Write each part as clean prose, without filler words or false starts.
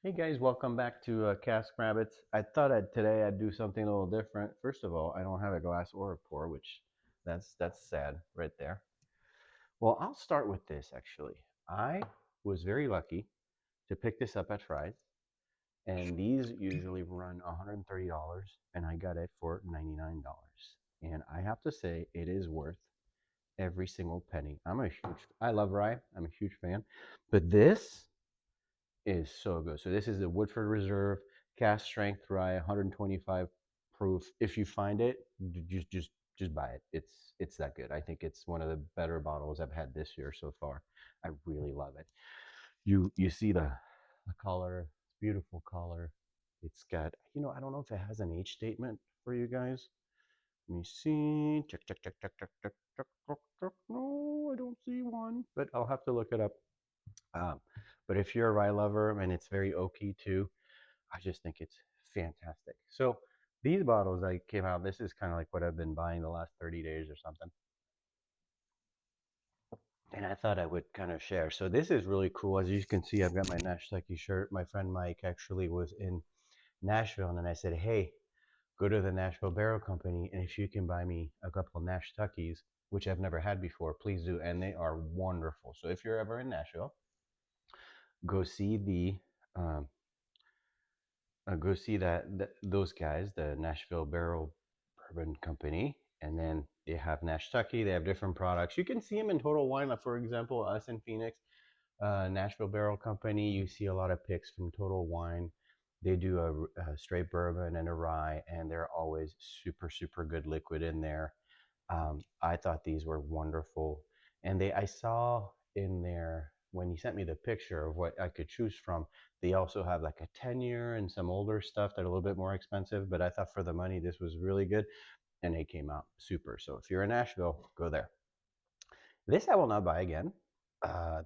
Hey guys, welcome back to caskrabbits. I thought today I'd do something a little different. First of all, I don't have a glass or a pour, which that's sad right there. Well, I'll start with this actually. I was very lucky to pick this up at Fry's, and these usually run $130, and I got it for $99. And I have to say, it is worth every single penny. I love rye. I'm a huge fan, but this is so good. So this is the Woodford Reserve cast strength rye, 125 proof. If you find it, just buy it. It's that good. I think it's one of the better bottles I've had this year so far. I really love it. You see the color, beautiful color. It's got, I don't know if it has an age statement for you guys. Let me see. Check. No, I don't see one, but I'll have to look it up. Um, but if you're a rye lover and it's very oaky too, I just think it's fantastic. So these bottles that came out, this is kind of like what I've been buying the last 30 days or something. And I thought I would kind of share. So this is really cool. As you can see, I've got my Nash Tucky shirt. My friend Mike actually was in Nashville, and then I said, hey, go to the Nashville Barrel Company, and if you can buy me a couple of Nash Tuckies, which I've never had before, please do. And they are wonderful. So if you're ever in Nashville, go see um, go see those guys, the Nashville Barrel Bourbon Company, and then they have Nash Tucky. They have different products. You can see them in Total Wine, like for example, us in Phoenix, Nashville Barrel Company. You see a lot of picks from Total Wine. They do a straight bourbon and a rye, and they're always super good liquid in there. I thought these were wonderful, and I saw in there when he sent me the picture of what I could choose from. They also have like a 10-year and some older stuff that are a little bit more expensive, but I thought for the money this was really good, and it came out super. So if you're in Nashville, go there. This I will not buy again.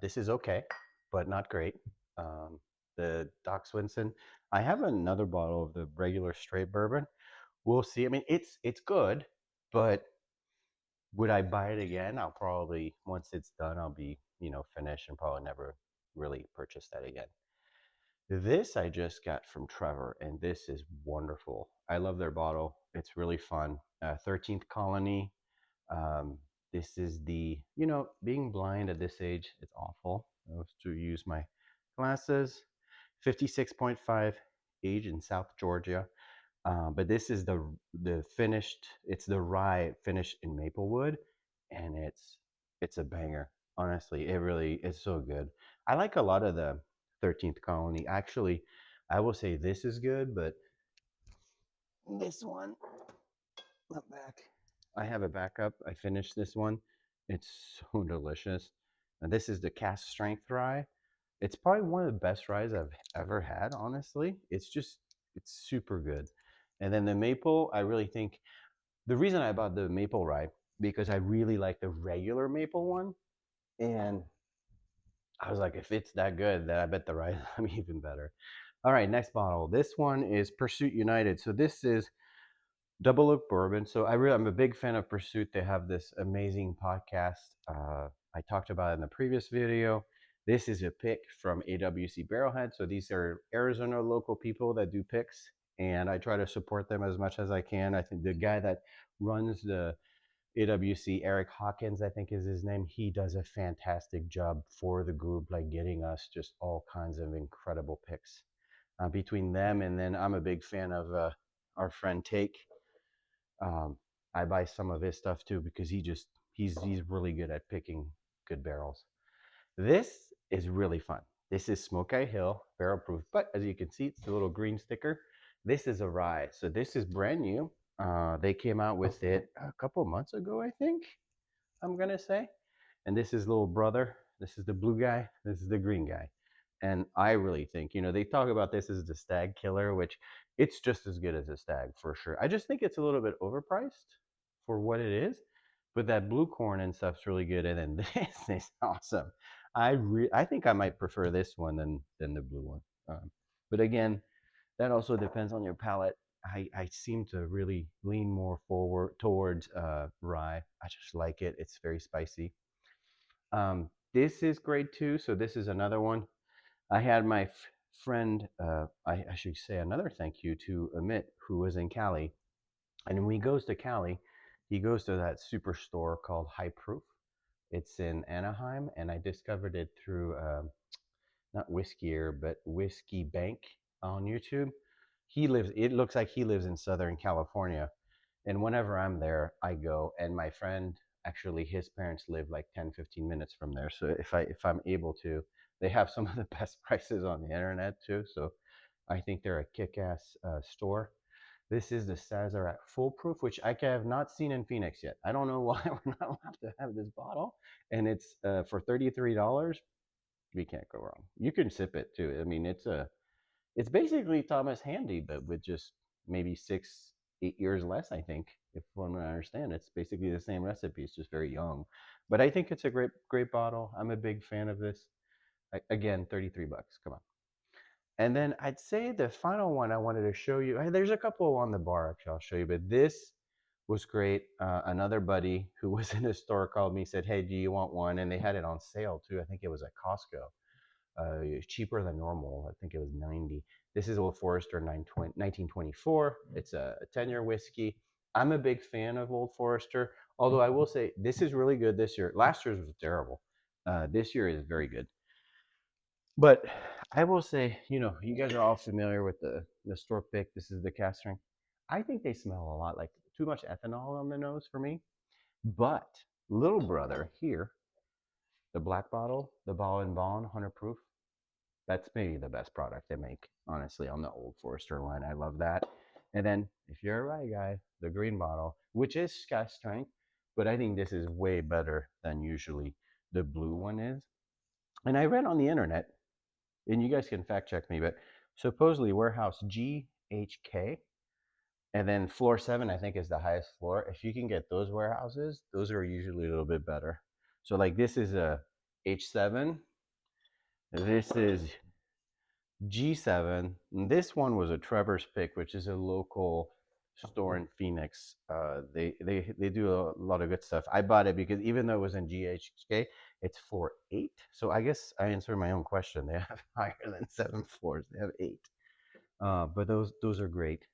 This is okay, but not great. Um, the Doc Swinson. I have another bottle of the regular straight bourbon. We'll see. I mean, it's good, but would I buy it again? I'll probably, once it's done, I'll be, finished and probably never really purchase that again. This I just got from Trevor, and this is wonderful. I love their bottle. It's really fun. 13th Colony. Um, this is being blind at this age, it's awful. I have to use my glasses. 56.5 age in South Georgia. But this is the finished. It's the rye finished in Maplewood, and it's a banger. Honestly, it really is so good. I like a lot of the 13th Colony. Actually, I will say this is good, but this one, not back. I have a backup. I finished this one. It's so delicious. And this is the cast strength rye. It's probably one of the best ryes I've ever had, honestly. It's super good. And then the maple, I really think the reason I bought the maple rye because I really like the regular maple one. And I was like, if it's that good, then I bet the rye will be even better. All right, next bottle. This one is Pursuit United. So this is double oak bourbon. So I'm a big fan of Pursuit. They have this amazing podcast. I talked about it in the previous video. This is a pick from AWC Barrelhead. So these are Arizona local people that do picks, and I try to support them as much as I can. I think the guy that runs the AWC, Eric Hawkins, I think is his name. He does a fantastic job for the group, like getting us just all kinds of incredible picks. Between them and then I'm a big fan of our friend Take. um, I buy some of his stuff too because he's really good at picking good barrels. This is really fun. This is Smoky Hill barrel proof, but as you can see, it's the little green sticker. This is a rye, so this is brand new. They came out with it a couple months ago, I think. I'm gonna say, and this is little brother. This is the blue guy. This is the green guy. And I really think, they talk about this as the stag killer, which it's just as good as a stag for sure. I just think it's a little bit overpriced for what it is, but that blue corn and stuff's really good. And then this is awesome. I think I might prefer this one than the blue one. But again, that also depends on your palate. I seem to really lean more forward towards rye. I just like it. It's very spicy. This is great too. So this is another one. I had my friend, I should say another thank you to Amit, who was in Cali. And when he goes to Cali, he goes to that superstore called High Proof. It's in Anaheim, and I discovered it through not Whiskey but Whiskey Bank on YouTube. He lives. It looks like he lives in Southern California, and whenever I'm there, I go. And my friend, actually, his parents live like 10, 15 minutes from there. So if I'm able to, they have some of the best prices on the internet too. So I think they're a kick-ass store. This is the Sazerac Foolproof, which I have not seen in Phoenix yet. I don't know why we're not allowed to have this bottle, and it's for $33. We can't go wrong. You can sip it too. I mean, it's basically Thomas Handy, but with just maybe 8 years less. I think, if one I understand, it's basically the same recipe. It's just very young, but I think it's a great bottle. I'm a big fan of this. Again, $33. Come on. And then I'd say the final one I wanted to show you. There's a couple on the bar actually. I'll show you, but this was great. Another buddy who was in a store called me, said, "Hey, do you want one?" And they had it on sale too. I think it was at Costco. Cheaper than normal. I think it was 90. This is Old Forester 1924. It's a 10-year whiskey. I'm a big fan of Old Forester, although I will say this is really good this year. Last year's was terrible. This year is very good. But I will say, you guys are all familiar with the store pick. This is the cast strength. I think they smell a lot like too much ethanol on the nose for me. But little brother here, the black bottle, the Bourbon 100 proof, that's maybe the best product they make, honestly, on the Old Forester line. I love that. And then, if you're a rye guy, the green bottle, which is cast strength, but I think this is way better than usually the blue one is. And I read on the internet, and you guys can fact check me, but supposedly warehouse GHK, and then floor 7, I think, is the highest floor. If you can get those warehouses, those are usually a little bit better. So like this is a H7, this is G7, and this one was a Trevor's Pick, which is a local store in Phoenix. They do a lot of good stuff. I bought it because even though it was in GHK, it's floor 8. So I guess I answered my own question. They have higher than 7 floors. They have 8. But those are great.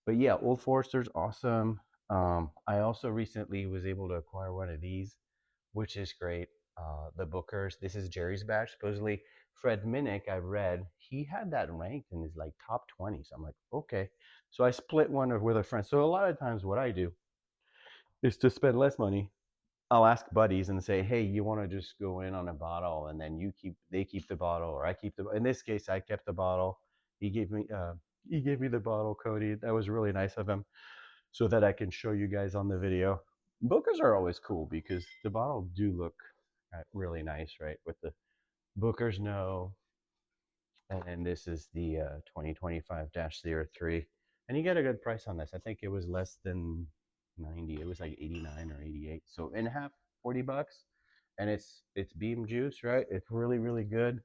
But yeah, Old Forester's awesome. I also recently was able to acquire one of these, which is great. The Bookers. This is Jerry's batch. Supposedly, Fred Minnick, I read, he had that ranked in his like top 20. So I'm like, okay. So I split one with a friend. So a lot of times, what I do is to spend less money. I'll ask buddies and say, hey, you want to just go in on a bottle, and then they keep the bottle, or I keep the. In this case, I kept the bottle. He gave me, he gave me the bottle, Cody. That was really nice of him, so that I can show you guys on the video. Bookers are always cool because the bottle do look really nice, right? With the Bookers No, and then this is the 2025-03, and you get a good price on this. I think it was less than 90. It was like 89 or 88. So in half, $40, and it's beam juice, right? It's really good.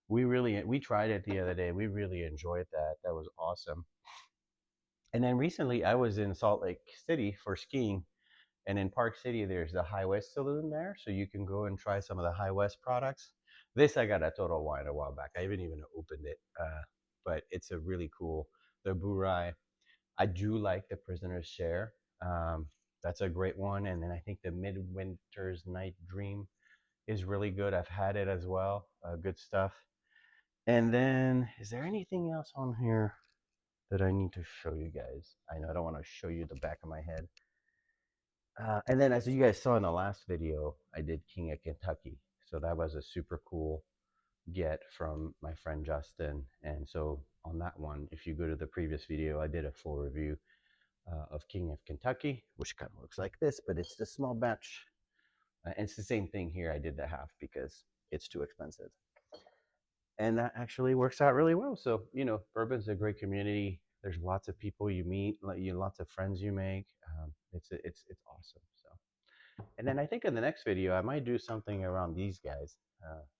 We tried it the other day. We really enjoyed that. That was awesome. And then recently, I was in Salt Lake City for skiing, and in Park City, there's the High West Saloon there, so you can go and try some of the High West products. This I got at Total Wine a while back. I haven't even opened it, but it's a really cool. The Burai. I do like the Prisoner's Share. That's a great one. And then I think the Midwinter's Night Dream is really good. I've had it as well. Good stuff. And then, is there anything else on here that I need to show you guys? I know I don't want to show you the back of my head. And then, as you guys saw in the last video, I did King of Kentucky. So that was a super cool get from my friend Justin. And so on that one, if you go to the previous video, I did a full review of King of Kentucky, which kind of looks like this, but it's the small batch. And it's the same thing here. I did the half because it's too expensive. And that actually works out really well. So, Bourbon's a great community. There's lots of people you meet, lots of friends you make. It's awesome. So, and then I think in the next video I might do something around these guys,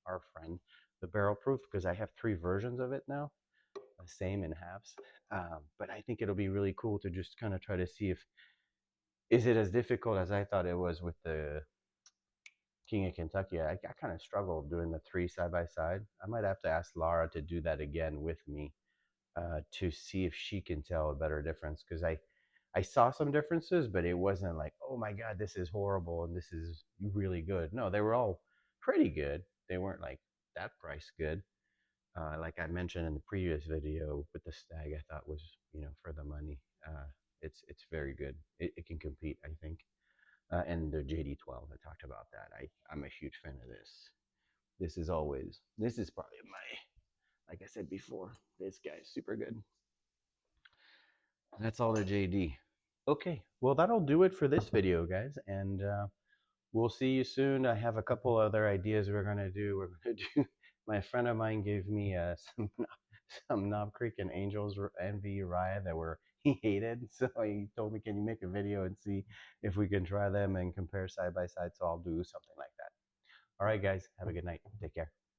our friend, the barrel proof, because I have 3 versions of it now, the same in halves. But I think it'll be really cool to just kind of try to see if is it as difficult as I thought it was with the King of Kentucky, I kind of struggled doing the three side by side. I might have to ask Lara to do that again with me to see if she can tell a better difference because I saw some differences, but it wasn't like, oh my God, this is horrible and this is really good. No, they were all pretty good. They weren't like that price good. Like I mentioned in the previous video with the stag, I thought was for the money. It's very good. It can compete, I think. And the JD12, I talked about that. I'm a huge fan of this. This is probably like I said before, this guy's super good. That's all the JD. Okay, well that'll do it for this video, guys, and we'll see you soon. I have a couple other ideas we're gonna do. We're gonna do. My friend of mine gave me some Knob Creek and Angels Envy rye that were he hated. So he told me, "Can you make a video and see if we can try them and compare side by side?" So I'll do something like that. All right, guys, have a good night. Take care.